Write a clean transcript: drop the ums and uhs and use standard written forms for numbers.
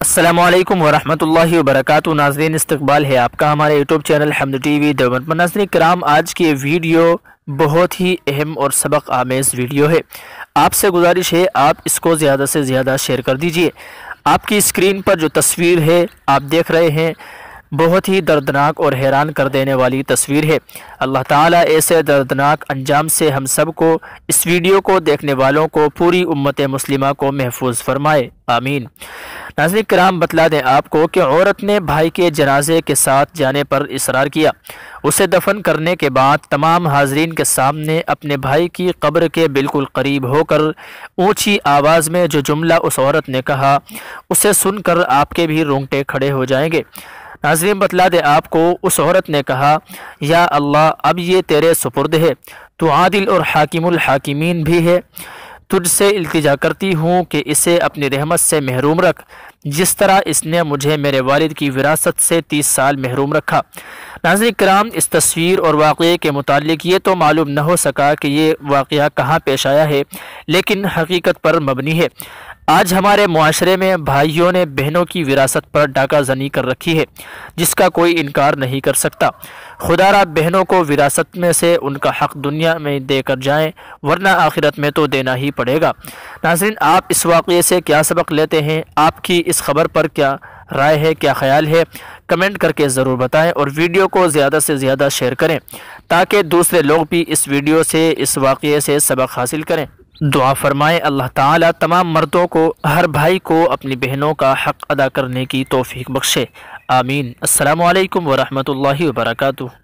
السلام علیکم ورحمۃ اللہ وبرکاتہ۔ ناظرین، استقبال ہے آپ کا ہمارے یوٹیوب چینل حمد ٹی وی دیوبند پر۔ ناظرین کرام، آج کی ویڈیو بہت ہی اہم اور سبق آمیز ویڈیو ہے۔ آپ سے گزارش ہے آپ اس کو زیادہ سے زیادہ شیئر کر دیجئے۔ آپ کی اسکرین پر جو تصویر ہے آپ دیکھ رہے ہیں، بہت ہی دردناک اور حیران کر دینے والی تصویر ہے۔ اللہ تعالیٰ ایسے دردناک انجام سے ہم سب کو، اس ویڈیو کو دیکھنے والوں کو، پوری امت مسلمہ کو محفوظ فرمائے، آمین۔ ناظرین کرام، بتلا دیں آپ کو کہ عورت نے بھائی کے جنازے کے ساتھ جانے پر اصرار کیا۔ اسے دفن کرنے کے بعد تمام حاضرین کے سامنے اپنے بھائی کی قبر کے بالکل قریب ہو کر اونچی آواز میں جو جملہ اس عورت نے کہا، اسے سن کر آپ کے بھی رونگٹے کھڑے ہو جائیں گے۔ ناظرین بتلا دیں آپ کو، اس عورت نے کہا، یا اللہ، اب یہ تیرے سپرد ہے، تو عادل اور حاکم الحاکمین بھی ہے۔ تجھ سے التجا کرتی ہوں کہ اسے اپنی رحمت سے محروم رکھ، جس طرح اس نے مجھے میرے والد کی وراثت سے 30 سال محروم رکھا۔ ناظرین کرام، اس تصویر اور واقعے کے متعلق یہ تو معلوم نہ ہو سکا کہ یہ واقعہ کہاں پیش آیا ہے، لیکن حقیقت پر مبنی ہے۔ آج ہمارے معاشرے میں بھائیوں نے بہنوں کی وراثت پر ڈاکہ زنی کر رکھی ہے، جس کا کوئی انکار نہیں کر سکتا۔ خدا را بہنوں کو وراثت میں سے ان کا حق دنیا میں دے کر جائیں، ورنہ آخرت میں تو دینا ہی پڑے گا۔ ناظرین، آپ اس واقعے سے کیا سبق لیتے ہیں؟ آپ کی اس خبر پر کیا رائے ہے، کیا خیال ہے؟ کمنٹ کر کے ضرور بتائیں، اور ویڈیو کو زیادہ سے زیادہ شیئر کریں تاکہ دوسرے لوگ بھی اس ویڈیو سے، اس واقعے سے سبق حاصل کریں۔ دعا فرمائیں اللہ تعالیٰ تمام مردوں کو، ہر بھائی کو اپنی بہنوں کا حق ادا کرنے کی توفیق بخشے، آمین۔ السلام علیکم ورحمۃ اللہ وبرکاتہ۔